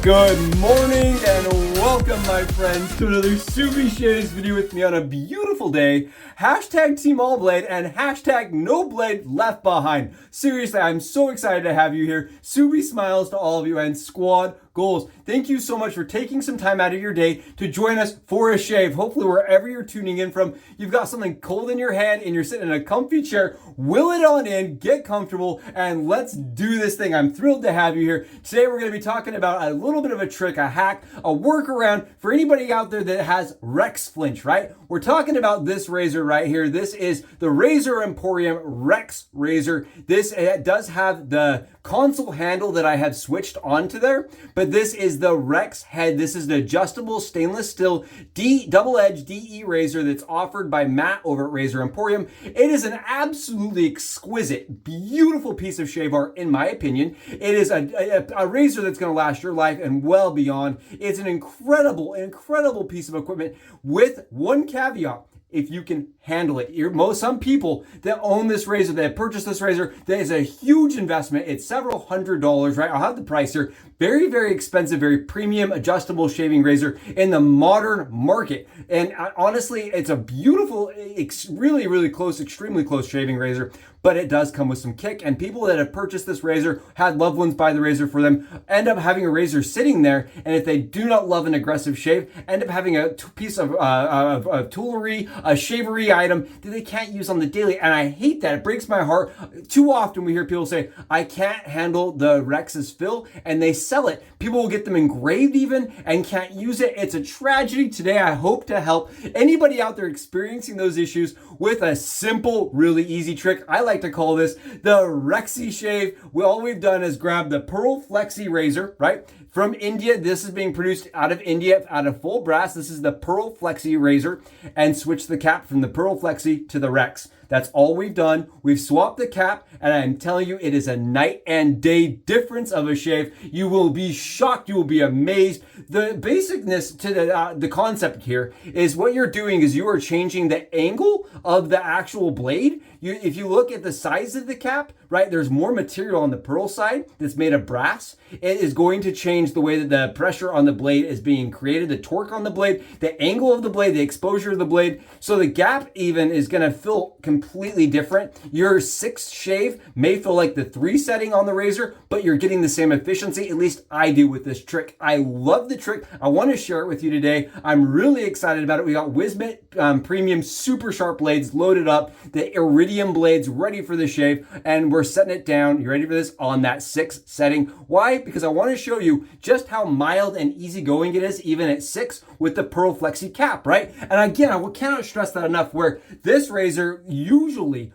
Good morning and welcome, my friends, to another Subie Shaves video with me on a beautiful day. Hashtag Team All Blade and hashtag No Blade Left Behind. Seriously, I'm so excited to have you here. Subie smiles to all of you and squad goals. Thank you so much for taking some time out of your day to join us for a shave. Hopefully, wherever you're tuning in from, you've got something cold in your hand and you're sitting in a comfy chair. Will it on in, get comfortable, and let's do this thing. I'm thrilled to have you here. Today, we're going to be talking about a little bit of a trick, a hack, a workaround for anybody out there that has Rex flinch, right? We're talking about this razor right here. This is the Razor Emporium Rex razor. This does have the console handle that I have switched onto there, but this is the Rex head. This is the adjustable stainless steel double-edged DE razor that's offered by Matt over at Razor Emporium. It is an absolutely exquisite, beautiful piece of shave art, in my opinion. It is a razor that's going to last your life and well beyond. It's an incredible piece of equipment with one caveat. If you can handle it. Some people that own this razor, that have purchased this razor, that is a huge investment. It's several $100s, right? I'll have the price here. Very, very expensive, very premium adjustable shaving razor in the modern market. And honestly, it's a beautiful, really close, extremely close shaving razor, but it does come with some kick. And people that have purchased this razor, had loved ones buy the razor for them, end up having a razor sitting there. And if they do not love an aggressive shave, end up having a piece of toolery, a shavery item that they can't use on the daily. And I hate that. It breaks my heart. Too often we hear people say, I can't handle the Rex's fill, and they sell it. People will get them engraved even and can't use it. It's a tragedy. Today, I hope to help anybody out there experiencing those issues with a simple, really easy trick. I like to call this the Rexy shave. All we've done is grab the Pearl Flexi razor, right? From India. This is being produced out of India, out of full brass. This is the Pearl Flexi razor, and switch the cap from the Pearl Flexi to the Rex. That's all we've done. We've swapped the cap, and I'm telling you, it is a night and day difference of a shave. You will be shocked. You will be amazed. The basicness to the concept here is what you're doing is you are changing the angle of the actual blade. If you look at the size of the cap, right, there's more material on the Pearl side that's made of brass. It is going to change the way that the pressure on the blade is being created, the torque on the blade, the angle of the blade, the exposure of the blade. So the gap even is going to feel completely different. Your 6 shave may feel like the 3 setting on the razor, but you're getting the same efficiency. At least I do with this trick. I love the trick. I want to share it with you today. I'm really excited about it. We got Wizamet premium super sharp blades loaded up, the Iridium blades ready for the shave, and we're setting it down. You ready for this? On that 6 setting. Why? Because I want to show you just how mild and easygoing it is, even at 6 with the Pearl Flexi Cap, right? And again, I cannot stress that enough, where this razor usually,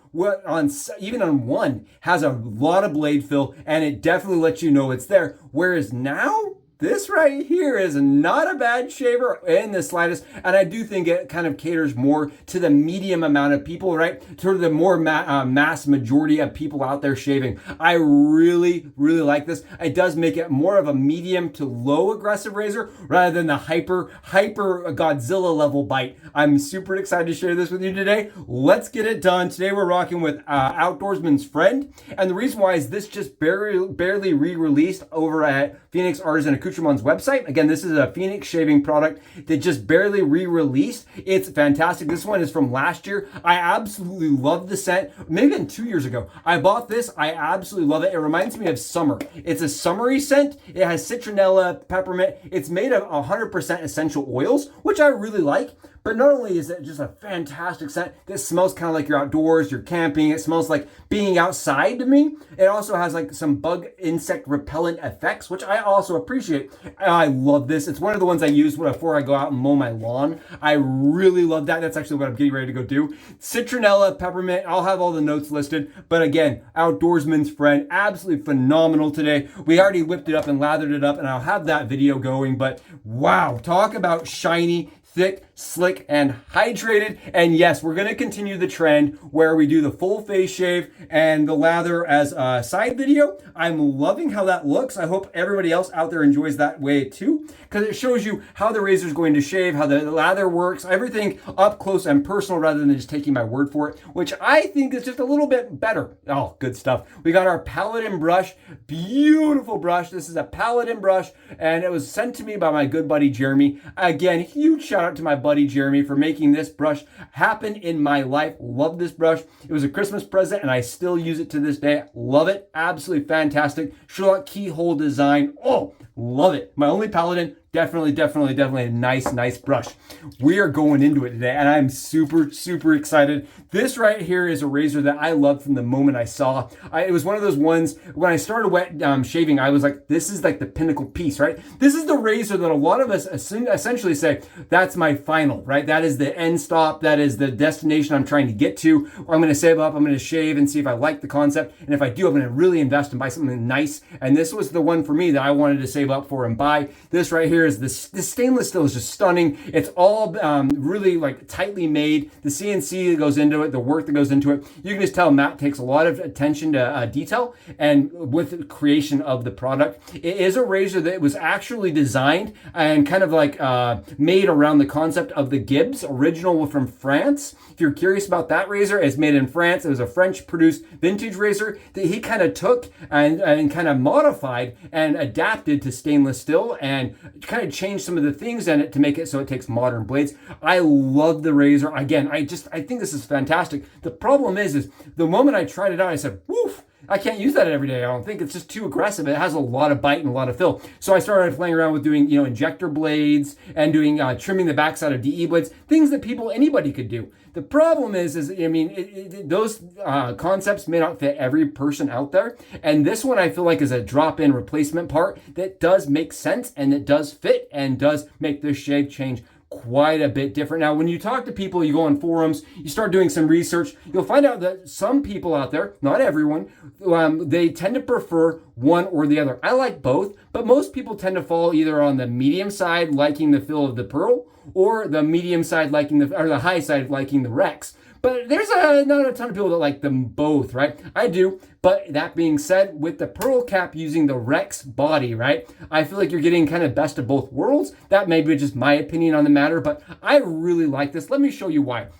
even on 1, has a lot of blade fill, and it definitely lets you know it's there. Whereas now, this right here is not a bad shaver in the slightest, and I do think it kind of caters more to the medium amount of people, right? To the more mass majority of people out there shaving. I really like this. It does make it more of a medium to low aggressive razor rather than the hyper Godzilla level bite. I'm super excited to share this with you today. Let's get it done. Today we're rocking with Outdoorsman's Friend, and the reason why is this just barely re-released over at Phoenix Artisan Accoutrements website. Again, this is a Phoenix shaving product that just barely re-released. It's fantastic. This one is from last year. I absolutely love the scent. Maybe even 2 years ago. I bought this. I absolutely love it. It reminds me of summer. It's a summery scent. It has citronella, peppermint. It's made of 100% essential oils, which I really like. But not only is it just a fantastic scent that smells kind of like you're outdoors, you're camping, it smells like being outside to me. It also has like some bug insect repellent effects, which I also appreciate. I love this. It's one of the ones I use before I go out and mow my lawn. I really love that. That's actually what I'm getting ready to go do. Citronella, peppermint, I'll have all the notes listed. But again, Outdoorsman's Friend, absolutely phenomenal today. We already whipped it up and lathered it up, and I'll have that video going. But wow, talk about shiny, thick, slick, and hydrated. And yes, we're going to continue the trend where we do the full face shave and the lather as a side video. I'm loving how that looks. I hope everybody else out there enjoys that way too, because it shows you how the razor is going to shave, how the lather works, everything up close and personal rather than just taking my word for it, which I think is just a little bit better. Oh, good stuff. We got our Paladin brush, beautiful brush. This is a Paladin brush, and it was sent to me by my good buddy Jeremy. Again, huge shout out to my buddy Jeremy for making this brush happen in my life. Love this brush. It was a Christmas present and I still use it to this day. Love it. Absolutely fantastic. Sherlock keyhole design. Oh, love it. My only Paladin. Definitely a nice brush. We are going into it today and I'm super excited. This right here is a razor that I loved from the moment I saw. It was one of those ones, when I started wet shaving, I was like, this is like the pinnacle piece, right? This is the razor that a lot of us essentially say, that's my final, right? That is the end stop. That is the destination I'm trying to get to. Or I'm going to save up, I'm going to shave and see if I like the concept. And if I do, I'm going to really invest and buy something nice. And this was the one for me that I wanted to save up for and buy. This right here is this stainless steel is just stunning. It's all really like tightly made. The CNC that goes into it, the work that goes into it. You can just tell Matt takes a lot of attention to detail and with the creation of the product. It is a razor that was actually designed and kind of like made around the concept of the Gibbs, original from France. If you're curious about that razor, it's made in France. It was a French produced vintage razor that he kind of took and kind of modified and adapted to stainless steel and kind of changed some of the things in it to make it so it takes modern blades. I love the razor. Again, I think this is fantastic. The problem is the moment I tried it out, I said, woof, I can't use that every day. I don't think it's just too aggressive. It has a lot of bite and a lot of fill. So I started playing around with doing, injector blades and doing trimming the backside of DE blades, things that anybody could do. The problem is those concepts may not fit every person out there. And this one I feel like is a drop-in replacement part that does make sense and that does fit and does make this shave change quite a bit different. Now, when you talk to people, you go on forums, you start doing some research, you'll find out that some people out there, not everyone, they tend to prefer one or the other. I like both, but most people tend to fall either on the medium side, liking the feel of the Pearl, or the medium side or the high side liking the Rex. But there's not a ton of people that like them both, right? I do. But that being said, with the Pearl cap using the Rex body, right? I feel like you're getting kind of best of both worlds. That may be just my opinion on the matter, but I really like this. Let me show you why.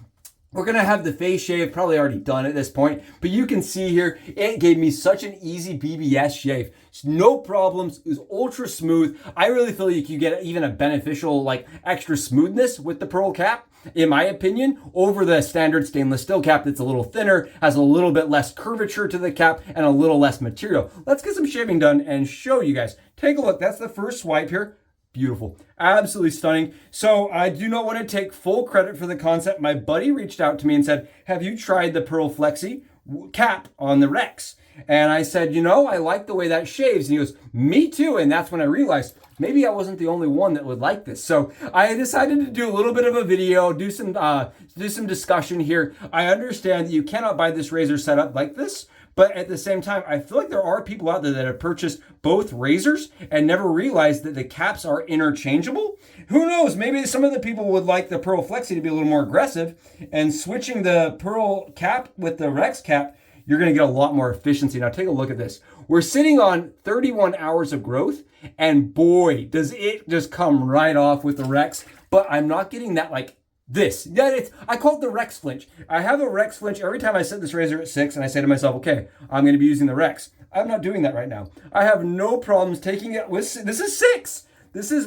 We're going to have the face shave probably already done at this point, but you can see here, it gave me such an easy BBS shave. No problems. It was ultra smooth. I really feel like you get even a beneficial, like extra smoothness with the Pearl cap, in my opinion, over the standard stainless steel cap that's a little thinner, has a little bit less curvature to the cap, and a little less material. Let's get some shaving done and show you guys. Take a look. That's the first swipe here. Beautiful. Absolutely stunning. So I do not want to take full credit for the concept. My buddy reached out to me and said, have you tried the Pearl Flexi Cap on the Rex? And I said, I like the way that shaves. And he goes, me too. And that's when I realized maybe I wasn't the only one that would like this. So I decided to do a little bit of a video, do some discussion here. I understand that you cannot buy this razor set up like this. But at the same time, I feel like there are people out there that have purchased both razors and never realized that the caps are interchangeable. Who knows? Maybe some of the people would like the Pearl Flexi to be a little more aggressive, and switching the Pearl cap with the Rex cap, you're going to get a lot more efficiency. Now take a look at this. We're sitting on 31 hours of growth, and boy, does it just come right off with the Rex. But I'm not getting that I call it the Rex flinch. I have a Rex flinch every time I set this razor at 6 and I say to myself, okay, I'm going to be using the Rex. I'm not doing that right now. I have no problems taking it with, this is 6.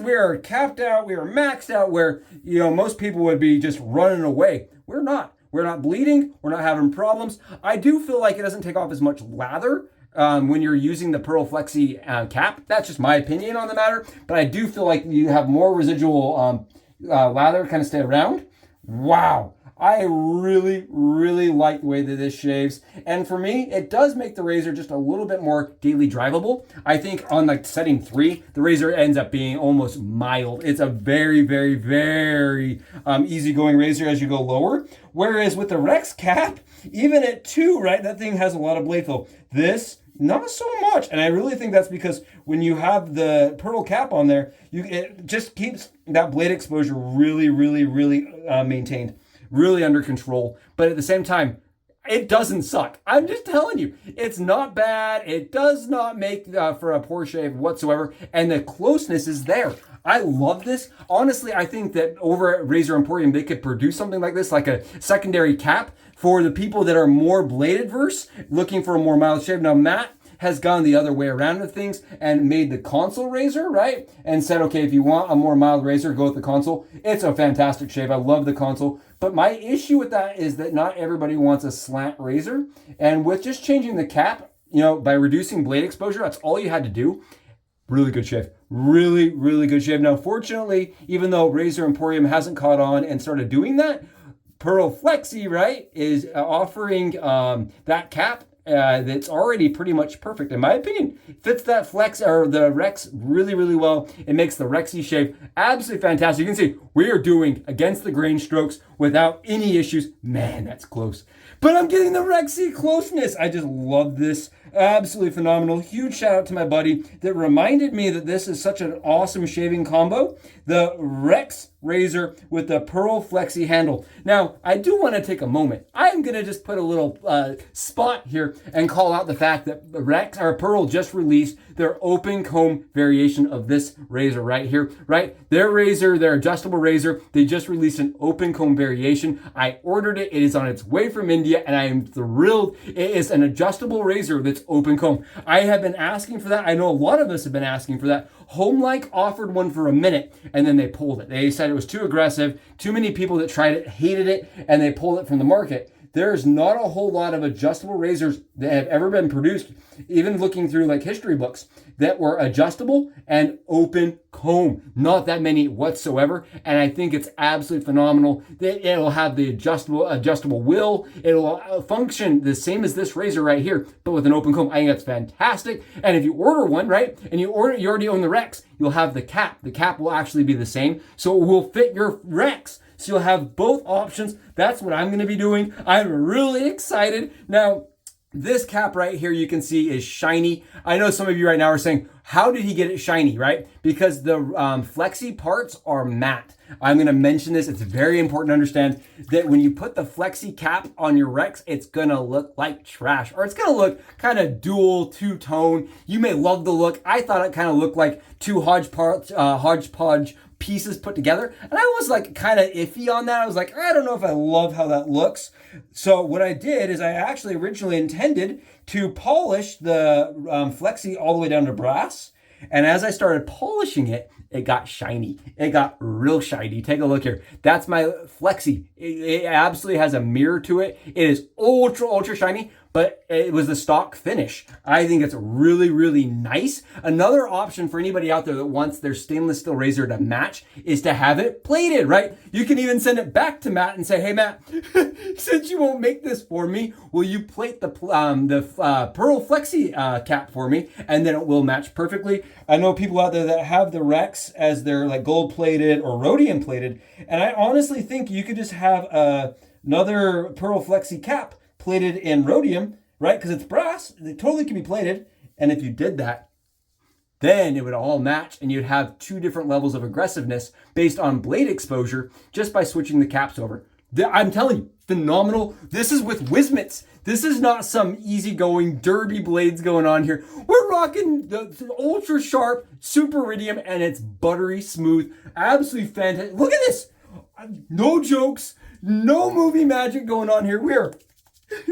We are capped out, we are maxed out where, most people would be just running away. We're not. We're not bleeding. We're not having problems. I do feel like it doesn't take off as much lather when you're using the Pearl Flexi cap. That's just my opinion on the matter. But I do feel like you have more residual lather kind of stay around. Wow. I really like the way that this shaves. And for me, it does make the razor just a little bit more daily drivable. I think on setting 3, the razor ends up being almost mild. It's a very easygoing razor as you go lower. Whereas with the Rex cap, even at 2, right, that thing has a lot of blade flow. This not so much. And I really think that's because when you have the Pearl cap on there, it just keeps that blade exposure really, really, really maintained, really under control. But at the same time, it doesn't suck. I'm just telling you, it's not bad. It does not make for a poor shave whatsoever. And the closeness is there. I love this. Honestly, I think that over at Razor Emporium, they could produce something like this, like a secondary cap for the people that are more blade adverse, looking for a more mild shave. Now, Matt has gone the other way around with things and made the console razor, right? And said, okay, if you want a more mild razor, go with the console. It's a fantastic shave. I love the console. But my issue with that is that not everybody wants a slant razor. And with just changing the cap, by reducing blade exposure, that's all you had to do. Really good shave. Really, really good shave. Now, fortunately, even though Razor Emporium hasn't caught on and started doing that, Pearl Flexi, right, is offering that cap that's already pretty much perfect, in my opinion. Fits that flex or the Rex really, really well. It makes the Rexy shave absolutely fantastic. You can see we are doing against the grain strokes without any issues. Man, that's close. But I'm getting the Rexy closeness. I just love this. Absolutely phenomenal. Huge shout out to my buddy that reminded me that this is such an awesome shaving combo. The Rex razor with the Pearl Flexi handle. Now, I do want to take a moment. I'm going to just put a little spot here and call out the fact that Rex or Pearl just released their open comb variation of this razor right here, right? Their razor, their adjustable razor, they just released an open comb variation. I ordered it. It is on its way from India and I am thrilled. It is an adjustable razor that's open comb. I have been asking for that. I know a lot of us have been asking for that. Homelike offered one for a minute and then they pulled it. They said it was too aggressive. Too many people that tried it hated it and they pulled it from the market. There's not a whole lot of adjustable razors that have ever been produced, even looking through like history books, that were adjustable and open comb. Not that many whatsoever. And I think it's absolutely phenomenal that it'll have the adjustable wheel. It'll function the same as this razor right here, but with an open comb. I think that's fantastic. And if you order one, right, and you already own the Rex, you'll have the cap. The cap will actually be the same. So it will fit your Rex. So you'll have both options. That's what I'm going to be doing. I'm really excited. Now, this cap right here you can see is shiny. I know some of you right now are saying, how did he get it shiny, right? Because the flexi parts are matte. I'm going to mention this. It's very important to understand that when you put the flexi cap on your Rex, it's going to look like trash, or it's going to look kind of dual, two-tone. You may love the look. I thought it kind of looked like two hodgepodge pieces put together, and I was like kind of iffy on that. I was like, I don't know if I love how that looks. So what I did is I actually originally intended to polish the flexi all the way down to brass, and as I started polishing it, it got shiny. It got real shiny. Take a look here. That's my flexi. It absolutely has a mirror to it. It is ultra shiny, but it was the stock finish. I think it's really, really nice. Another option for anybody out there that wants their stainless steel razor to match is to have it plated, right? You can even send it back to Matt and say, hey, Matt, since you won't make this for me, will you plate the Pearl Flexi cap for me? And then it will match perfectly. I know people out there that have the Rex as their like gold plated or rhodium plated. And I honestly think you could just have another Pearl Flexi cap plated in rhodium, right? Because it's brass. It totally can be plated. And if you did that, then it would all match and you'd have two different levels of aggressiveness based on blade exposure just by switching the caps over. I'm telling you, phenomenal. This is with Wizamets. This is not some easygoing derby blades going on here. We're rocking the ultra sharp super Iridium and it's buttery smooth. Absolutely fantastic. Look at this. No jokes. No movie magic going on here. We're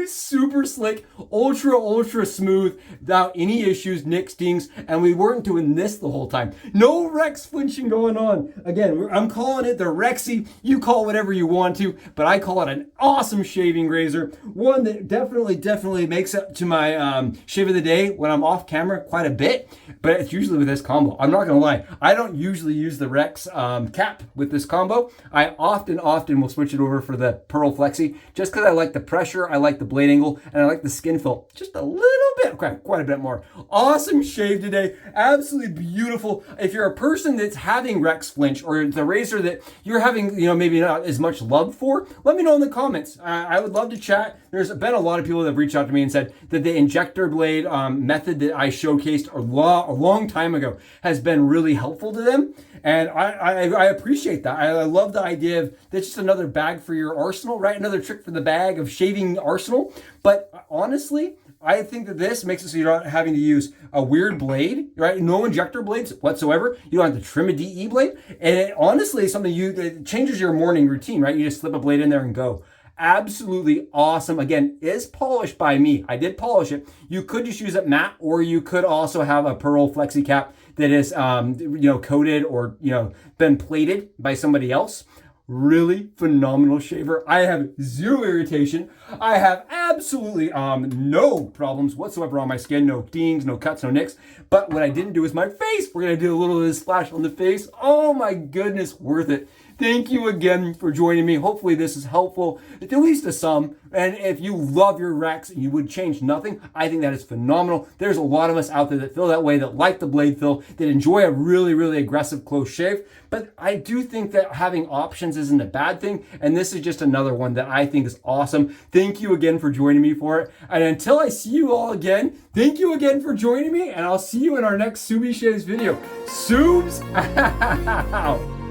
super slick, ultra smooth, without any issues, nick stings, and we weren't doing this the whole time. No Rex flinching going on. Again, I'm calling it the Rexy. You call whatever you want to, but I call it an awesome shaving razor. One that definitely makes up to my shave of the day when I'm off camera quite a bit, but it's usually with this combo. I'm not gonna lie, I don't usually use the Rex cap with this combo. I often will switch it over for the Pearl Flexi just because I like the pressure. I like the blade angle, and I like the skin fill just a little bit, quite a bit more. Awesome shave today, absolutely beautiful. If you're a person that's having Rex flinch, or the razor that you're having, maybe not as much love for, let me know in the comments. I would love to chat. There's been a lot of people that have reached out to me and said that the injector blade method that I showcased a long time ago has been really helpful to them. And I appreciate that. I love the idea of that's just another bag for your arsenal, right? Another trick for the bag of shaving arsenal. But honestly, I think that this makes it so you're not having to use a weird blade, right? No injector blades whatsoever. You don't have to trim a DE blade. And it honestly is something that changes your morning routine, right? You just slip a blade in there and go. Absolutely awesome. Again, is polished by me. I did polish it. You could just use it matte, or you could also have a Pearl Flexi Cap that is, coated or, been plated by somebody else. Really phenomenal shaver. I have zero irritation. I have absolutely no problems whatsoever on my skin. No dings, no cuts, no nicks. But what I didn't do is my face. We're going to do a little of this splash on the face. Oh my goodness, worth it. Thank you again for joining me. Hopefully this is helpful, at least to some. And if you love your Rex and you would change nothing, I think that is phenomenal. There's a lot of us out there that feel that way, that like the blade fill, that enjoy a really, really aggressive close shave. But I do think that having options isn't a bad thing. And this is just another one that I think is awesome. Thank you again for joining me for it. And until I see you all again, thank you again for joining me. And I'll see you in our next Subi Shaves video. Subs out.